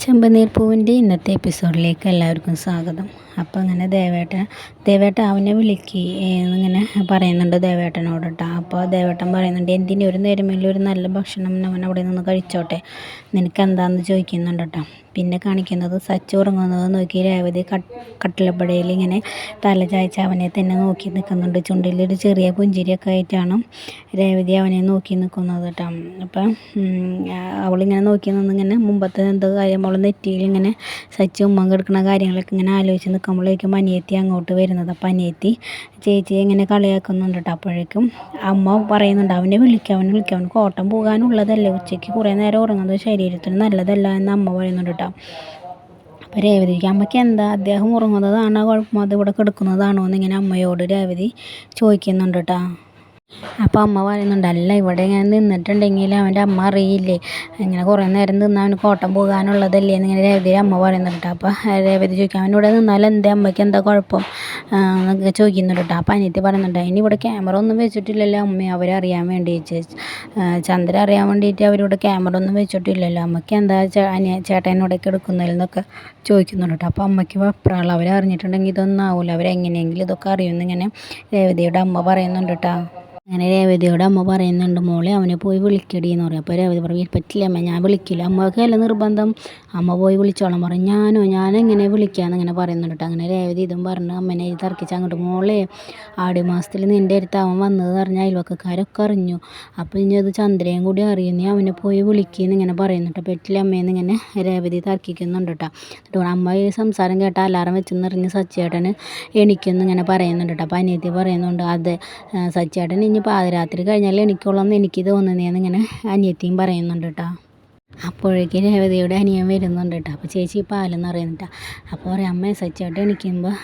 ചെമ്പനീർ പൂവിൻ്റെ ഇന്നത്തെ എപ്പിസോഡിലേക്ക് എല്ലാവർക്കും സ്വാഗതം. അപ്പോൾ അങ്ങനെ ദേവേട്ട അവനെ വിളിക്ക് എന്നിങ്ങനെ പറയുന്നുണ്ട് ദേവേട്ടനോട് കേട്ടോ. അപ്പോൾ ദേവേട്ടൻ പറയുന്നുണ്ട്, എന്തിനും ഒരു നേരമേലും ഒരു നല്ല ഭക്ഷണം അവൻ അവിടെ നിന്ന് കഴിച്ചോട്ടെ, നിനക്ക് എന്താണെന്ന് ചോദിക്കുന്നുണ്ട് കേട്ടോ. പിന്നെ കാണിക്കുന്നത് സച്ച് ഉറങ്ങുന്നത് നോക്കി രേവതി കട്ടിലപ്പടയിൽ ഇങ്ങനെ തല ചായ്ച്ച് അവനെ തന്നെ നോക്കി നിൽക്കുന്നുണ്ട്. ചുണ്ടിലൊരു ചെറിയ പുഞ്ചിരിയൊക്കെ ആയിട്ടാണ് രേവതി അവനെ നോക്കി നിൽക്കുന്നത് കേട്ടോ. അപ്പം അവളിങ്ങനെ നോക്കി നിന്നിങ്ങനെ മുമ്പത്തെ എന്തോ കാര്യം അവൾ നെറ്റിയിൽ ഇങ്ങനെ സച്ച് ഉമ്മ കിടക്കുന്ന കാര്യങ്ങളൊക്കെ ഇങ്ങനെ ആലോചിച്ച് നിൽക്കുമ്പോഴേക്കും അനിയത്തി അങ്ങോട്ട് വരുന്നത്. അപ്പം അനിയത്തി ചേച്ചിയെ ഇങ്ങനെ കളിയാക്കുന്നുണ്ട് കേട്ടോ. അപ്പോഴേക്കും അമ്മ പറയുന്നുണ്ട്, അവനെ വിളിക്കുക അവന് കോട്ടം പോകാനുള്ളതല്ലേ, ഉച്ചയ്ക്ക് കുറേ നേരം ഉറങ്ങുന്നത് ശരീരത്തിന് നല്ലതല്ല എന്ന് അമ്മ പറയുന്നുണ്ട് കേട്ടോ. അപ്പോൾ രേവതിക്ക് അമ്മയ്ക്ക് എന്താ, അദ്ദേഹം ഉറങ്ങുന്നതാണോ കുഴപ്പം, അത് ഇവിടെ കിടക്കുന്നതാണോ എന്നിങ്ങനെ അമ്മയോട് രേവതി ചോദിക്കുന്നുണ്ട് കേട്ടോ. അപ്പോൾ അമ്മ പറയുന്നുണ്ട്, അല്ല ഇവിടെ ഇങ്ങനെ നിന്നിട്ടുണ്ടെങ്കിൽ അവൻ്റെ അമ്മ അറിയില്ലേ, ഇങ്ങനെ കുറേ നേരം നിന്നാൽ അവന് കോട്ടം പോകാനുള്ളതല്ലേ എന്നിങ്ങനെ രേവതി അമ്മ പറയുന്നുണ്ട്. അപ്പോൾ രേവതി ചോദിക്കാം, അവനിവിടെ നിന്നാൽ എന്താ അമ്മയ്ക്ക് എന്താ കുഴപ്പം എന്നൊക്കെ ചോദിക്കുന്നുണ്ട് കേട്ടോ. അപ്പോൾ അനിയത്തി പറയുന്നുണ്ട്, ഇനി ഇവിടെ ക്യാമറ ഒന്നും വെച്ചിട്ടില്ലല്ലോ അമ്മ, അവരറിയാൻ വേണ്ടിയിട്ട് ചന്ദ്ര അറിയാൻ വേണ്ടിയിട്ട് അവരിവിടെ ക്യാമറ ഒന്നും വെച്ചിട്ടില്ലല്ലോ, അമ്മയ്ക്ക് എന്താ ചേട്ടനോടൊക്കെ എടുക്കുന്നതിൽ നിന്നൊക്കെ ചോദിക്കുന്നുണ്ട് കേട്ടോ. അപ്പോൾ അമ്മയ്ക്ക് വെപ്രാളം, അവരറിഞ്ഞിട്ടുണ്ടെങ്കിൽ ഇതൊന്നും ആവില്ല, അവരെങ്ങനെയെങ്കിലും ഇതൊക്കെ അറിയുമെന്നിങ്ങനെ രേവതിയുടെ അമ്മ പറയുന്നുണ്ട് കേട്ടോ. അങ്ങനെ രേവതിയോട് അമ്മ പറയുന്നുണ്ട്, മോളെ അവനെ പോയി വിളിക്കടി എന്ന് പറയും. അപ്പോൾ രേവതി പറയും, പറ്റില്ല അമ്മ, ഞാൻ വിളിക്കില്ല, അമ്മക്ക് അല്ല നിർബന്ധം, അമ്മ പോയി വിളിച്ചോളാം പറയും. ഞാനെങ്ങനെ വിളിക്കാമെന്ന് ഇങ്ങനെ പറയുന്നുണ്ട് കേട്ടോ. അങ്ങനെ രേവതി ഇതും പറഞ്ഞ് അമ്മനെ തർക്കിച്ച് അങ്ങോട്ട്, മോളെ ആടി മാസത്തിൽ നിൻ്റെ അടുത്ത് അവൻ വന്നത് പറഞ്ഞാൽ അയൽവക്കക്കാരൊക്കെ അറിഞ്ഞു, അപ്പോൾ ഇനി അത് ചന്ദ്രയും കൂടി അറിയും, നീ അവനെ പോയി വിളിക്കുകയെന്ന് ഇങ്ങനെ പറയുന്നുണ്ട്. പറ്റില്ല അമ്മയെന്ന് ഇങ്ങനെ രേവതി തർക്കിക്കുന്നുണ്ട് കേട്ടോ. എന്നിട്ട് അമ്മ ഈ സംസാരം കേട്ട അലാറം വെച്ചെന്നറിഞ്ഞ് സച്ചേട്ടന് എണിക്കുമെന്ന് ഇങ്ങനെ പറയുന്നുണ്ട് കേട്ടോ. അപ്പോൾ അനിയത്തി പറയുന്നുണ്ട്, അതെ സച്ചേട്ടൻ ഇനി പാതിരാത്രി കഴിഞ്ഞാൽ എണിക്കുള്ളൂ എന്ന് എനിക്ക് തോന്നുന്നതെന്ന് ഇങ്ങനെ അനിയത്തിയും പറയുന്നുണ്ട് കേട്ടോ. അപ്പോഴേക്ക് രേവതിയുടെ അനിയൻ വരുന്നുണ്ട് കേട്ടോ. അപ്പോൾ ചേച്ചി പാലെന്ന് പറയുന്നുണ്ട്. അപ്പോൾ പറയാം, അമ്മ സച്ചേട്ടൻ എണിക്കുമ്പോൾ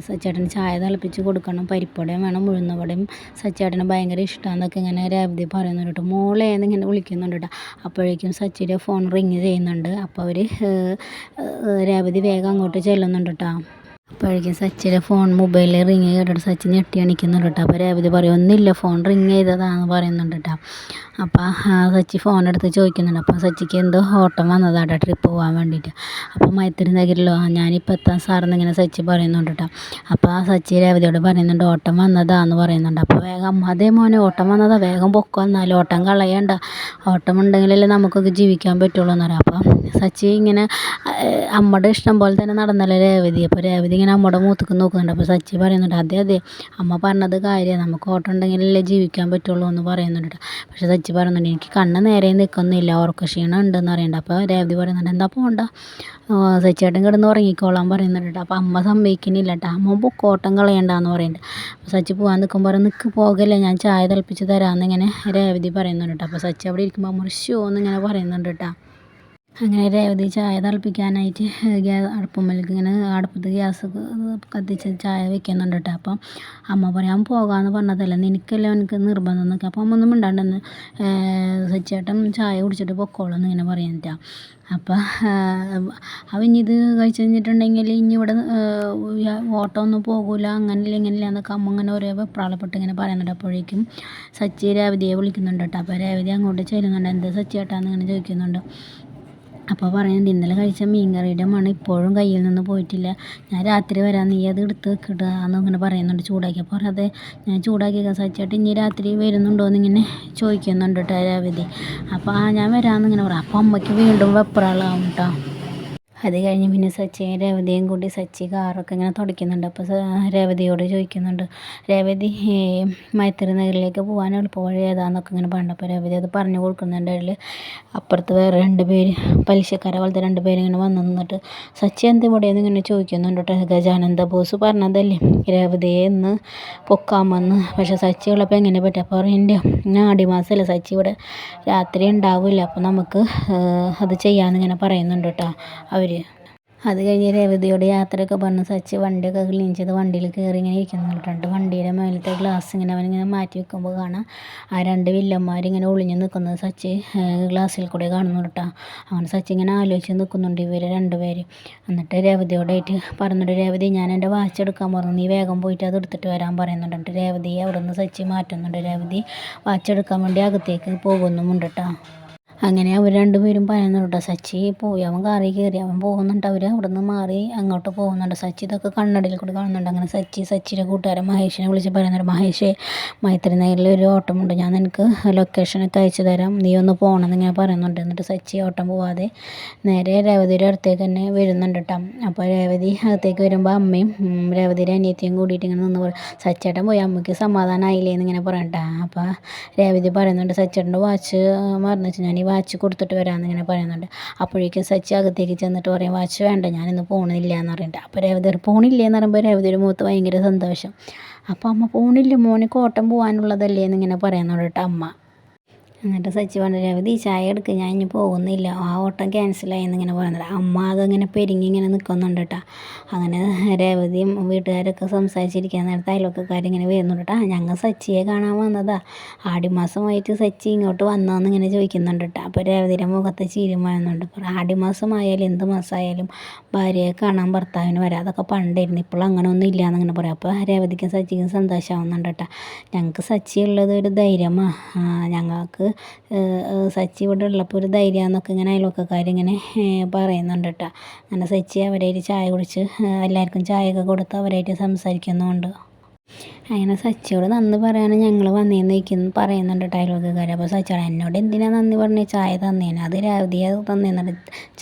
സച്ചേട്ടന് ചായ തിളപ്പിച്ച് കൊടുക്കണം, പരിപ്പുവടയും വേണം, ഉഴുന്നവടയും സച്ചേട്ടന് ഭയങ്കര ഇഷ്ടമാണെന്നൊക്കെ ഇങ്ങനെ രേവതി പറയുന്നുണ്ട് കേട്ടോ. മോളെ എന്നിങ്ങനെ വിളിക്കുന്നുണ്ട് കേട്ടോ. അപ്പോഴേക്കും സച്ചിയുടെ ഫോൺ റിങ് ചെയ്യുന്നുണ്ട്. അപ്പോൾ അവർ രേവതി വേഗം അങ്ങോട്ട് ചെല്ലുന്നുണ്ട് കേട്ടോ. അപ്പോഴേക്കും സച്ചിയുടെ മൊബൈലിൽ റിങ് കേട്ടിട്ട് സച്ചി ഞെട്ടി എണിക്കുന്നുണ്ട് കേട്ടോ. അപ്പോൾ രേവതി പറയും, ഒന്നുമില്ല, ഫോൺ റിങ് ചെയ്തതാണെന്ന് പറയുന്നുണ്ട് കേട്ടോ. അപ്പോൾ സച്ചി ഫോൺ എടുത്ത് ചോദിക്കുന്നുണ്ട്. അപ്പോൾ സച്ചിക്ക് എന്തോ ഓട്ടം വന്നതാട്ടോ, ട്രിപ്പ് പോകാൻ വേണ്ടിയിട്ട്. അപ്പോൾ മൈത്രി നഗരിലോ ഞാനിപ്പോൾ എത്താൻ സാറെന്ന് ഇങ്ങനെ സച്ചി പറയുന്നുണ്ട് കേട്ടോ. അപ്പോൾ സച്ചി രേവതിയോട് പറയുന്നുണ്ട്, ഓട്ടം വന്നതാന്ന് പറയുന്നുണ്ട്. അപ്പോൾ വേഗം, അതേ മോനെ ഓട്ടം വന്നതാ, വേഗം പൊക്കോ, എന്നാലും ഓട്ടം കളയണ്ട, ഓട്ടം ഉണ്ടെങ്കിലല്ലേ നമുക്കൊക്കെ ജീവിക്കാൻ പറ്റുള്ളൂ എന്ന് പറയാം. അപ്പോൾ സച്ചി ഇങ്ങനെ അമ്മയുടെ ഇഷ്ടം പോലെ തന്നെ നടന്നല്ലേ രേവതി. അപ്പോൾ രേവതി ഇങ്ങനെ അമ്മയുടെ മൂത്തേക്ക് നോക്കുന്നുണ്ട്. അപ്പോൾ സച്ചി പറയുന്നുണ്ട്, അതെ അമ്മ പറഞ്ഞത് കാര്യമാണ്, നമുക്ക് ഓട്ടം ഉണ്ടെങ്കിലല്ലേ ജീവിക്കാൻ പറ്റുള്ളൂ എന്ന് പറയുന്നുണ്ട്. പക്ഷേ സച്ചി പറയുന്നുണ്ട്, എനിക്ക് കണ്ണ് നേരെ നിൽക്കുന്നില്ല, ഉറക്ക ക്ഷീണം ഉണ്ടെന്ന് പറയുന്നുണ്ട്. അപ്പോൾ രേവതി പറയുന്നുണ്ട്, എന്താ പോകണ്ട, സച്ചിയേട്ടൻ കിടന്ന് ഉറങ്ങിക്കോളാൻ പറയുന്നുണ്ട്. അപ്പോൾ അമ്മ സമ്മതിക്കുന്നില്ല കേട്ടോ, അമ്മ ഓട്ടം കളയണ്ടെന്ന് പറയുന്നുണ്ട്. അപ്പോൾ സച്ചി പോകാൻ നിൽക്കുമ്പോൾ പറയും, നിൽക്ക് പോകല്ലേ, ഞാൻ ചായ തിളപ്പിച്ച് തരാമെന്ന് ഇങ്ങനെ രേവതി പറയുന്നുണ്ട് കേട്ടോ. അപ്പോൾ സച്ചി അവിടെ ഇരിക്കുമ്പോൾ അമ്മ ഷോ എന്നിങ്ങനെ പറയുന്നുണ്ട് കേട്ടോ. അങ്ങനെ രേവതി ചായ തിളപ്പിക്കാനായിട്ട് അടുപ്പുമ്മലേക്ക് ഇങ്ങനെ അടുപ്പത്ത് ഗ്യാസ് കത്തിച്ച് ചായ വെക്കുന്നുണ്ട് കേട്ടോ. അപ്പം അമ്മ പറയാൻ പോകാമെന്ന് പറഞ്ഞതല്ല, നിനക്കല്ലേ എനിക്ക് നിർബന്ധം എന്നൊക്കെ. അപ്പം അമ്മ ഒന്നും മിണ്ടാണ്ടെന്ന്, സച്ചേട്ടൻ ചായ കുടിച്ചിട്ട് പൊക്കോളൂ എന്നിങ്ങനെ പറയുന്നിട്ടാ. അപ്പം അവൻ ഇത് കഴിച്ച് കഴിഞ്ഞിട്ടുണ്ടെങ്കിൽ ഇനി ഇവിടെ ഓട്ടം ഒന്നും പോകില്ല, അങ്ങനെയില്ല ഇങ്ങനെയില്ല എന്നൊക്കെ അമ്മ ഇങ്ങനെ ഓരോ വെപ്രാളപ്പെട്ട് ഇങ്ങനെ പറയുന്നുണ്ട്. അപ്പോഴേക്കും സച്ചി രേവതിയെ വിളിക്കുന്നുണ്ട് കേട്ടോ. അപ്പോൾ രേവതി അങ്ങോട്ട് ചെല്ലുന്നുണ്ട്, എന്താ സച്ചേട്ടാന്ന് ഇങ്ങനെ ചോദിക്കുന്നുണ്ട്. അപ്പോൾ പറയുന്നുണ്ട്, ഇന്നലെ കഴിച്ച മീൻകറിയുടെ മണം ഇപ്പോഴും കയ്യിൽ നിന്ന് പോയിട്ടില്ല, ഞാൻ രാത്രി വരാം, നീ അത് എടുത്ത് വെക്കിടുക എന്നിങ്ങനെ പറയുന്നുണ്ട് ചൂടാക്കി. അപ്പോൾ അതെ ഞാൻ ചൂടാക്കിയേക്കാം, സച്ചേട്ടൻ ഇനി രാത്രി വരുന്നുണ്ടോ എന്നിങ്ങനെ ചോദിക്കുന്നുണ്ട് കേട്ടോ രേവതി. അപ്പോൾ ഞാൻ വരാമെന്നിങ്ങനെ പറയാം. അപ്പോൾ അമ്മയ്ക്ക് വീണ്ടും വെപ്രാളാവും കേട്ടോ. അത് കഴിഞ്ഞ് പിന്നെ സച്ചിയും രേവതിയും കൂടി സച്ചി കാറൊക്കെ ഇങ്ങനെ തുടയ്ക്കുന്നുണ്ട്. അപ്പോൾ രേവതിയോട് ചോദിക്കുന്നുണ്ട്, രേവതി മൈത്രി നഗറിലേക്ക് പോകാൻ എളുപ്പവഴി ഏതാണെന്നൊക്കെ ഇങ്ങനെ പറഞ്ഞു. അപ്പോൾ രേവതി അത് പറഞ്ഞു കൊടുക്കുന്നുണ്ട്. അതിൽ അപ്പുറത്ത് വേറെ 2 പേര് പലിശക്കാരെ പോലത്തെ 2 പേര് ഇങ്ങനെ വന്നു നിന്നിട്ട്, സച്ചി എന്തിവിടെയെന്ന് ഇങ്ങനെ ചോദിക്കുന്നുണ്ട് കേട്ടോ. ഗജാനന്ദ ബോസ് പറഞ്ഞതല്ലേ രേവതിയെ ഇന്ന് പൊക്കാമെന്ന്, പക്ഷേ സച്ചി ഉള്ളപ്പോൾ എങ്ങനെ പറ്റും. അപ്പോൾ എൻ്റെ ആടിമാസമല്ലേ, സച്ചി ഇവിടെ രാത്രി ഉണ്ടാവില്ല, അപ്പോൾ നമുക്ക് അത് ചെയ്യാമെന്നിങ്ങനെ പറയുന്നുണ്ട് കേട്ടോ അവർ. അത് കഴിഞ്ഞ് രേവതിയോട് യാത്രയൊക്കെ പറഞ്ഞ് സച്ചി വണ്ടിയൊക്കെ ക്ലീൻ ചെയ്ത് വണ്ടിയിൽ കയറി ഇങ്ങനെ ഇരിക്കുന്നുണ്ട്. വണ്ടിയുടെ മേലത്തെ ഗ്ലാസ് ഇങ്ങനെ അവനിങ്ങനെ മാറ്റി വെക്കുമ്പോൾ കാണാം ആ 2 വില്ലന്മാരിങ്ങനെ ഒളിഞ്ഞ് നിൽക്കുന്നത് സച്ചി ഗ്ലാസ്സിൽ കൂടെ കാണുന്നു കേട്ടോ. അങ്ങനെ സച്ചി ഇങ്ങനെ ആലോചിച്ച് നിൽക്കുന്നുണ്ട് ഇവർ 2 പേര്. എന്നിട്ട് രേവതിയോടായിട്ട് പറഞ്ഞിട്ട്, രേവതി ഞാൻ എൻ്റെ വാച്ച് എടുക്കാൻ പറഞ്ഞു, നീ വേഗം പോയിട്ട് അത് എടുത്തിട്ട് വരാൻ പറയുന്നുണ്ട്. എന്നിട്ട് രേവതിയെ അവിടെ നിന്ന് സച്ചി മാറ്റുന്നുണ്ട്. രേവതി വാച്ച് എടുക്കാൻ വേണ്ടി അകത്തേക്ക് പോകുന്നുമുണ്ട് കേട്ടോ. അങ്ങനെ അവർ രണ്ടുപേരും പറയുന്നുണ്ട് കേട്ടോ. സച്ചി പോയി, അവൻ കാറിൽ കയറി അവൻ പോകുന്നുണ്ട്. അവർ അവിടെ നിന്ന് മാറി അങ്ങോട്ട് പോകുന്നുണ്ട്. സച്ചി ഇതൊക്കെ കണ്ണടയിൽ കൂടി കാണുന്നുണ്ട്. അങ്ങനെ സച്ചിയുടെ കൂട്ടുകാരൻ മഹേഷിനെ വിളിച്ച് പറയുന്നുണ്ട്, മഹേഷേ മൈത്രി നഗറിൽ ഒരു ഓട്ടമുണ്ട്, ഞാൻ നിനക്ക് ലൊക്കേഷനൊക്കെ അയച്ചു തരാം, നീ ഒന്ന് പോകണമെന്ന് ഇങ്ങനെ പറയുന്നുണ്ട്. എന്നിട്ട് സച്ചി ഓട്ടം പോവാതെ നേരെ രേവതിയുടെ അടുത്തേക്ക് തന്നെ വരുന്നുണ്ട് കേട്ടോ. അപ്പോൾ രേവതി അകത്തേക്ക് വരുമ്പോൾ അമ്മയും രേവതിയുടെ അനിയത്തിയും കൂടിയിട്ട് ഇങ്ങനെ നിന്ന് പറയും, സച്ചേട്ടൻ പോയി, അമ്മയ്ക്ക് സമാധാനമായില്ലേ എന്നിങ്ങനെ പറയണ്ട. അപ്പോൾ രേവതി പറയുന്നുണ്ട്, സച്ചേട്ടൻ്റെ വാച്ച് മറന്നു വെച്ചാൽ ഞാൻ ഈ വാച്ച് കൊടുത്തിട്ട് വരാമെന്ന് ഇങ്ങനെ പറയുന്നുണ്ട്. അപ്പോഴേക്കും സച്ചി അകത്തേക്ക് ചെന്നിട്ട് പറയും, വാച്ച് വേണ്ട, ഞാനിന്ന് പോകണില്ല എന്ന് പറയുന്നുണ്ട്. അപ്പോൾ രേവതി പോകണില്ല എന്ന് പറയുമ്പോൾ രേവതിയുടെ മുഖത്ത് ഭയങ്കര സന്തോഷം. അപ്പോൾ അമ്മ പോകണില്ല, മോന് കോട്ടം പോകാനുള്ളതല്ലേ എന്നിങ്ങനെ പറയുന്നുണ്ട് കേട്ടോ അമ്മ. എന്നിട്ട് സച്ചി പറഞ്ഞു, രേവതി ചായ എടുക്കുക, ഞാൻ ഇനി പോകുന്നില്ല, ആ ഓട്ടം ക്യാൻസലായി എന്നിങ്ങനെ പറയുന്നുണ്ട്. അമ്മ അതിങ്ങനെ പെരുങ്ങി ഇങ്ങനെ നിൽക്കുന്നുണ്ട് കേട്ടോ. അങ്ങനെ രേവതിയും വീട്ടുകാരൊക്കെ സംസാരിച്ചിരിക്കാൻ നേരത്തെ അയൽവക്കക്കാരിങ്ങനെ വരുന്നുണ്ട് കേട്ടോ. ഞങ്ങൾ സച്ചിയെ കാണാൻ വന്നതാ, ആടിമാസമായിട്ട് സച്ചി ഇങ്ങോട്ട് വന്നോന്ന് ഇങ്ങനെ ചോദിക്കുന്നുണ്ട് കേട്ടോ. അപ്പോൾ രേവതിയുടെ മുഖത്ത് ചിരി വരുന്നുണ്ട്. ആടിമാസമായാലും എന്ത് മാസമായാലും ഭാര്യയെ കാണാൻ ഭർത്താവിന് വരാം, അതൊക്കെ പണ്ടായിരുന്നു, ഇപ്പോൾ അങ്ങനെ ഒന്നും ഇല്ല എന്നിങ്ങനെ പറയാം. അപ്പോൾ രേവതിക്കും സച്ചിക്കും സന്തോഷമാവുന്നുണ്ട് കേട്ടോ. ഞങ്ങൾക്ക് സച്ചി ഉള്ളത് ഒരു ധൈര്യമാണ്, ഞങ്ങൾക്ക് സച്ചി ഇവിടെ ഉള്ളപ്പോൾ ഒരു ധൈര്യമാണെന്നൊക്കെ ഇങ്ങനെ അയൽവക്കക്കാരിങ്ങനെ പറയുന്നുണ്ട് കേട്ടോ. അങ്ങനെ സച്ചി അവരായിട്ട് ചായ കുടിച്ച് എല്ലാവർക്കും ചായയൊക്കെ കൊടുത്ത് അവരായിട്ട് സംസാരിക്കുന്നുമുണ്ട്. അങ്ങനെ സച്ചിയോട് നന്ദി പറയാൻ ഞങ്ങൾ വന്നേന്ന് പറയുന്നുണ്ട് കേട്ടോ അയൽവക്കക്കാർ. അപ്പോൾ സച്ചിയോട്, എന്നോട് എന്തിനാണ് നന്ദി പറഞ്ഞത്, ചായ തന്നേന്, അത് രാവിലെ തന്നേന്നുണ്ട്,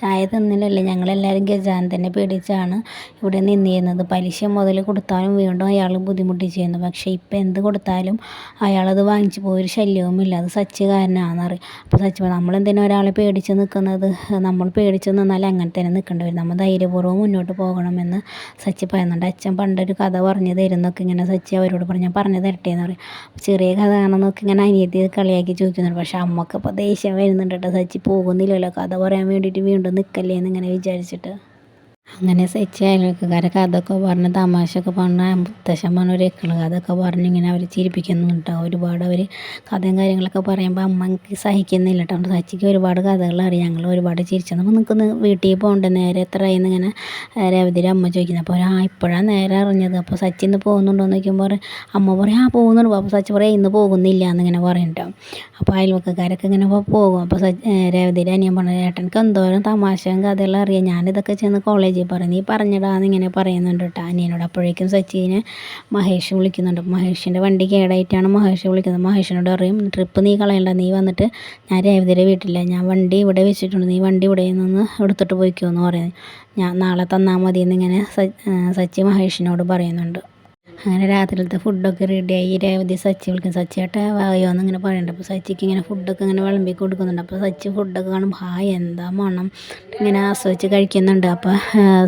ചായ തന്നില്ലല്ലേ, ഞങ്ങളെല്ലാവരും ഗജാനനെ പേടിച്ചാണ് ഇവിടെ നിന്നിരുന്നത്, പലിശ മുതൽ കൊടുത്താലും വീണ്ടും അയാൾ ബുദ്ധിമുട്ടിച്ചിരുന്നു, പക്ഷേ ഇപ്പം എന്ത് കൊടുത്താലും അയാളത് വാങ്ങിച്ച് പോയൊരു ശല്യവുമില്ല, അത് സച്ചി കാരനാണെന്ന് പറയും. അപ്പോൾ സച്ചി നമ്മളെന്തിനാ ഒരാളെ പേടിച്ച് നിൽക്കുന്നത്, നമ്മൾ പേടിച്ച് നിന്നാൽ അങ്ങനെ തന്നെ നിൽക്കേണ്ടി വരും, നമ്മൾ ധൈര്യപൂർവ്വം മുന്നോട്ട് പോകണമെന്ന് സച്ചി പറയുന്നുണ്ട്. അച്ഛൻ പണ്ടൊരു കഥ പറഞ്ഞു തരുന്നൊക്കെ ഇങ്ങനെ സച്ചി അവരോട് ഞാൻ പറഞ്ഞു തരട്ടെ എന്ന് പറയും. ചെറിയ കഥ ആണെന്നൊക്കെ ഇങ്ങനെ അനിയത്തി കളിയാക്കി ചോദിക്കുന്നുണ്ട്. പക്ഷെ അമ്മക്ക് ഇപ്പോൾ ദേഷ്യം വരുന്നുണ്ട് കേട്ടോ, സച്ചി പോകുന്നില്ലല്ലോ, കഥ പറയാൻ വേണ്ടിയിട്ട് വീണ്ടും നിൽക്കല്ലേ എന്നിങ്ങനെ വിചാരിച്ചിട്ട്. അങ്ങനെ സച്ചി അയൽവക്കക്കാരൊക്കെ അതൊക്കെ പറഞ്ഞ് തമാശയൊക്കെ പറഞ്ഞ് മുത്തശ്ശൻ പറഞ്ഞ ഒരു എക്കള് അതൊക്കെ പറഞ്ഞ് ഇങ്ങനെ അവർ ചിരിപ്പിക്കുന്നുണ്ട്. ഒരുപാട് അവർ കഥയും കാര്യങ്ങളൊക്കെ പറയുമ്പോൾ അമ്മക്ക് സഹിക്കുന്നില്ല കേട്ടോ. സച്ചിക്ക് ഒരുപാട് കഥകൾ അറിയാം, ഞങ്ങൾ ഒരുപാട് ചിരിച്ചത്. അപ്പോൾ നിൽക്കുന്ന വീട്ടിൽ പോകണ്ടേ, നേരെ എത്രയായിന്ന് ഇങ്ങനെ രേവതിയുടെ അമ്മ ചോദിക്കുന്നത്. അപ്പോൾ ഇപ്പോഴാണ് നേരെ അറിഞ്ഞത്. അപ്പോൾ സച്ചി ഇന്ന് പോകുന്നുണ്ടോ എന്ന് ചോദിക്കുമ്പോൾ അമ്മ പറയും പോകുന്നുണ്ട്. അപ്പോൾ സച്ചി പറയും ഇന്ന് പോകുന്നില്ല എന്നിങ്ങനെ പറയുന്നുണ്ടോ. അപ്പോൾ അയൽവക്കക്കാരൊക്കെ ഇങ്ങനെ പോകും. അപ്പോൾ രേവതിയുടെ അനിയൻ പറഞ്ഞു, ഏട്ടനക്ക് എന്തോരം തമാശയും കഥകളും അറിയാം, ഞാനിതൊക്കെ ചെന്ന് കോളേജിൽ പറയും, നീ പറഞ്ഞിടാന്ന് ഇങ്ങനെ പറയുന്നുണ്ട് കേട്ടോ അനിയനോട്. അപ്പോഴേക്കും സച്ചിനെ മഹേഷ് വിളിക്കുന്നുണ്ട്. മഹേഷിൻ്റെ വണ്ടി കേടായിട്ടാണ് മഹേഷ് വിളിക്കുന്നത്. മഹേഷിനോട് പറയും, ട്രിപ്പ് നീ കളയണ്ട, നീ വന്നിട്ട് ഞാൻ രേവതിയുടെ വീട്ടില്ല, ഞാൻ വണ്ടി ഇവിടെ വെച്ചിട്ടുണ്ട്, നീ വണ്ടി ഇവിടെ നിന്ന് എടുത്തിട്ട് പോയിക്കോ എന്ന് പറയും, ഞാൻ നാളെ തന്നാൽ മതി എന്നിങ്ങനെ സച്ചി മഹേഷിനോട് പറയുന്നുണ്ട്. അങ്ങനെ രാത്രിയിലത്തെ ഫുഡൊക്കെ റെഡിയായി. രേവതി സച്ചി വിളിക്കും, സച്ചിയേട്ടാ വായോ എന്നിങ്ങനെ പറയുന്നുണ്ട്. അപ്പോൾ സച്ചിക്ക് ഇങ്ങനെ ഫുഡൊക്കെ ഇങ്ങനെ വിളമ്പി കൊടുക്കുന്നുണ്ട്. അപ്പോൾ സച്ചി ഫുഡൊക്കെ കാണുമ്പോൾ എന്താ മണം ഇങ്ങനെ ആസ്വദിച്ച് കഴിക്കുന്നുണ്ട്. അപ്പോൾ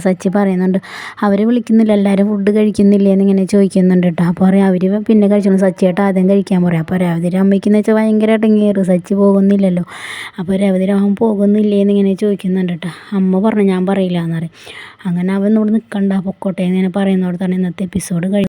സച്ചി പറയുന്നുണ്ട്, അവർ വിളിക്കുന്നില്ല, എല്ലാവരും ഫുഡ് കഴിക്കുന്നില്ലേ എന്നിങ്ങനെ ചോദിക്കുന്നുണ്ട് കേട്ടോ. അപ്പോൾ പറയും അവർ പിന്നെ കഴിച്ചോളൂ, സച്ചിയേട്ടാ ആദ്യം കഴിക്കാൻ പറയും. അപ്പോൾ രേവതിയുടെ അമ്മയ്ക്കെന്ന് വെച്ചാൽ ഭയങ്കര ഇടങ്ങേറ്, സച്ചി പോകുന്നില്ലല്ലോ. അപ്പോൾ രേവതിയുടെ അവൻ പോകുന്നില്ലേ എന്നിങ്ങനെ ചോദിക്കുന്നുണ്ട് കേട്ടോ. അമ്മ പറഞ്ഞു ഞാൻ പറയില്ല എന്ന് പറയും. അങ്ങനെ അവൻ ഇവിടെ നിൽക്കണ്ട പൊക്കോട്ടെ എന്നിങ്ങനെ പറയുന്നതോടെ തന്നെ ഇന്നത്തെ എപ്പിസോഡ് കഴിയും.